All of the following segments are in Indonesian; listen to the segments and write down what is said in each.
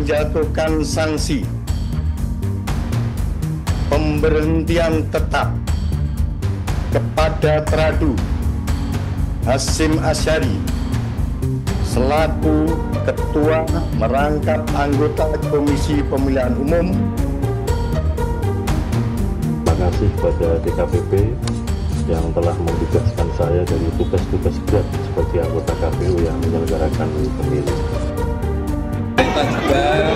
menjatuhkan sanksi pemberhentian tetap kepada Teradu Hasyim Asyari selaku Ketua merangkap anggota Komisi Pemilihan Umum. Terima kasih kepada DKPP yang telah membebaskan saya dari tugas-tugas berat sebagai anggota KPU yang menyelenggarakan pemilu. Kita juga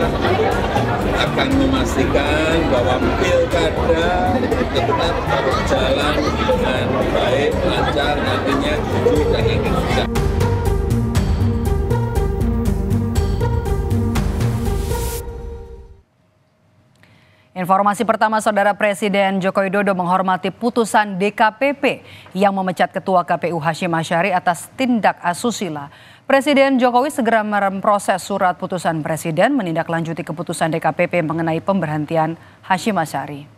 akan memastikan bahwa pilkada tetap berjalan dengan baik, lancar, nantinya jujur dan integritas. Informasi pertama, Saudara, Presiden Joko Widodo menghormati putusan DKPP yang memecat Ketua KPU Hasyim Asyari atas tindak asusila. Presiden Jokowi segera memproses surat putusan Presiden menindaklanjuti keputusan DKPP mengenai pemberhentian Hasyim Asyari.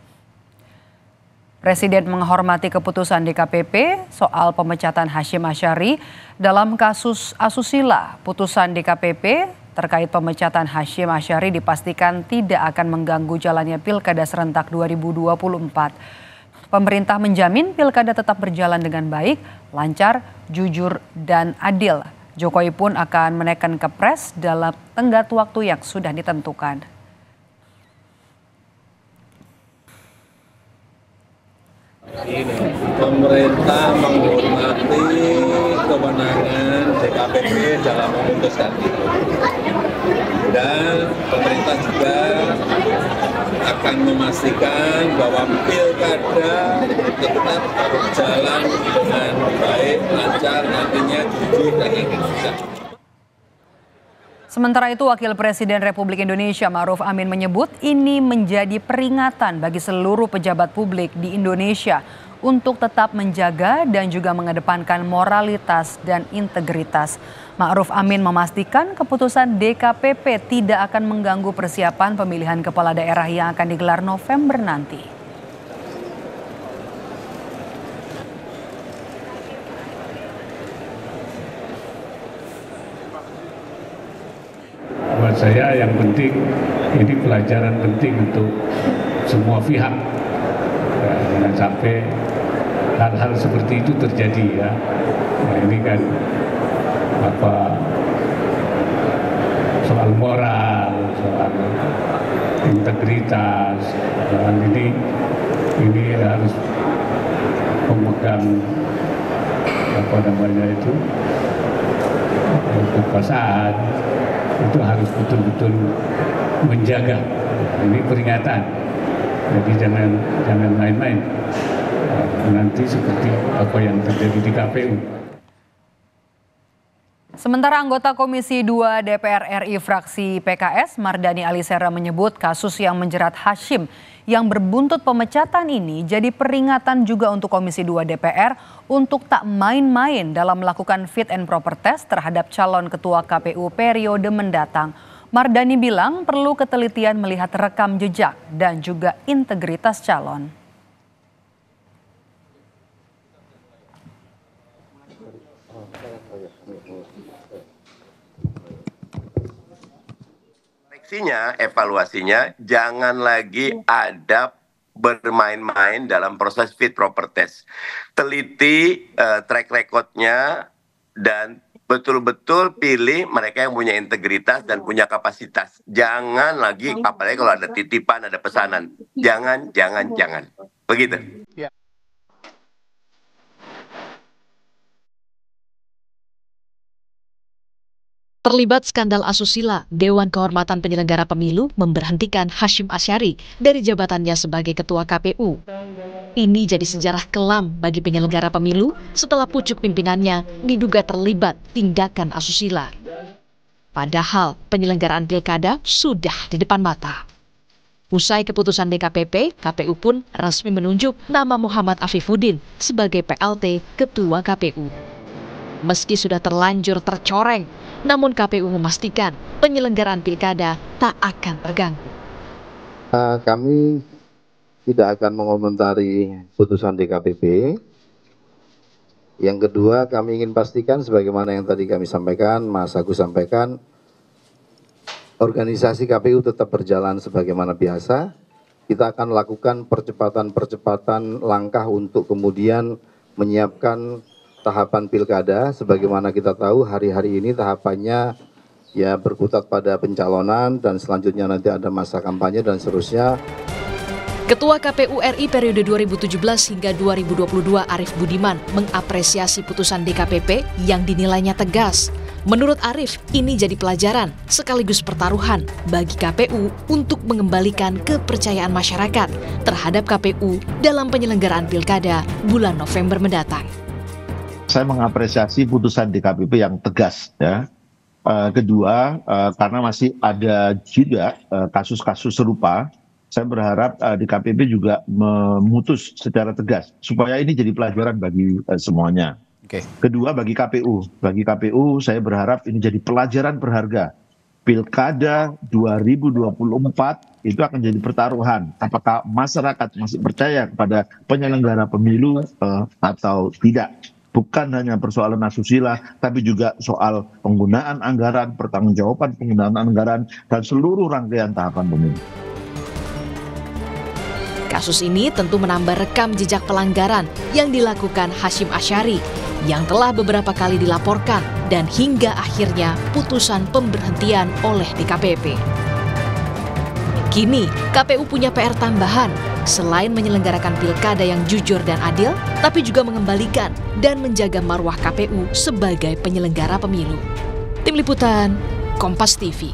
Presiden menghormati keputusan DKPP soal pemecatan Hasyim Asyari dalam kasus asusila. Putusan DKPP terkait pemecatan Hasyim Asyari dipastikan tidak akan mengganggu jalannya Pilkada serentak 2024. Pemerintah menjamin Pilkada tetap berjalan dengan baik, lancar, jujur, dan adil. Jokowi pun akan menaikkan Kepres dalam tenggat waktu yang sudah ditentukan. Pemerintah menghormati kewenangan DKPP dalam memutuskan itu. Dan pemerintah juga akan memastikan bahwa pilkada tetap berjalan dengan baik, lancar, nantinya jujur dan integritas. Sementara itu, Wakil Presiden Republik Indonesia Ma'ruf Amin menyebut ini menjadi peringatan bagi seluruh pejabat publik di Indonesia untuk tetap menjaga dan juga mengedepankan moralitas dan integritas. Ma'ruf Amin memastikan keputusan DKPP tidak akan mengganggu persiapan pemilihan kepala daerah yang akan digelar November nanti. Buat saya yang penting, ini pelajaran penting untuk semua pihak. Ya, jangan sampai hal-hal seperti itu terjadi ya. Nah, ini kan soal moral, soal integritas, soal ini harus memegang kekuasaan. Itu harus betul-betul menjaga. Ini peringatan. Jadi jangan main-main. Nanti seperti apa yang terjadi di KPU. Sementara anggota Komisi 2 DPR RI fraksi PKS Mardani Alisera menyebut kasus yang menjerat Hasyim yang berbuntut pemecatan ini jadi peringatan juga untuk Komisi 2 DPR untuk tak main-main dalam melakukan fit and proper test terhadap calon ketua KPU periode mendatang. Mardani bilang perlu ketelitian melihat rekam jejak dan juga integritas calon. Evaluasinya jangan lagi ada bermain-main dalam proses fit proper test. Teliti track recordnya dan betul-betul pilih mereka yang punya integritas dan punya kapasitas. Jangan lagi, apalagi kalau ada titipan, ada pesanan. Jangan. Begitu. Terlibat skandal asusila, Dewan Kehormatan Penyelenggara Pemilu memberhentikan Hasyim Asyari dari jabatannya sebagai Ketua KPU. Ini jadi sejarah kelam bagi penyelenggara pemilu setelah pucuk pimpinannya diduga terlibat tindakan asusila. Padahal penyelenggaraan pilkada sudah di depan mata. Usai keputusan DKPP, KPU pun resmi menunjuk nama Muhammad Afifuddin sebagai PLT Ketua KPU. Meski sudah terlanjur tercoreng, namun KPU memastikan penyelenggaraan pilkada tak akan terganggu. Kami tidak akan mengomentari putusan DKPP. Yang kedua, kami ingin pastikan sebagaimana yang tadi kami sampaikan, Mas Agus sampaikan, organisasi KPU tetap berjalan sebagaimana biasa. Kita akan lakukan percepatan langkah untuk kemudian menyiapkan tahapan pilkada. Sebagaimana kita tahu hari-hari ini tahapannya ya berkutat pada pencalonan dan selanjutnya nanti ada masa kampanye dan seterusnya. Ketua KPU RI periode 2017 hingga 2022 Arief Budiman mengapresiasi putusan DKPP yang dinilainya tegas. Menurut Arief, ini jadi pelajaran sekaligus pertaruhan bagi KPU untuk mengembalikan kepercayaan masyarakat terhadap KPU dalam penyelenggaraan pilkada bulan November mendatang. Saya mengapresiasi putusan DKPP yang tegas, ya. Kedua, karena masih ada juga kasus-kasus serupa, saya berharap DKPP juga memutus secara tegas supaya ini jadi pelajaran bagi semuanya. Kedua, bagi KPU saya berharap ini jadi pelajaran berharga. Pilkada 2024 itu akan jadi pertaruhan. Apakah masyarakat masih percaya kepada penyelenggara pemilu atau tidak? Bukan hanya persoalan asusila, tapi juga soal penggunaan anggaran, pertanggungjawaban penggunaan anggaran, dan seluruh rangkaian tahapan pemilu. Kasus ini tentu menambah rekam jejak pelanggaran yang dilakukan Hasyim Asyari yang telah beberapa kali dilaporkan dan hingga akhirnya putusan pemberhentian oleh DKPP. Kini, KPU punya PR tambahan selain menyelenggarakan pilkada yang jujur dan adil, tapi juga mengembalikan dan menjaga marwah KPU sebagai penyelenggara pemilu. Tim Liputan, Kompas TV.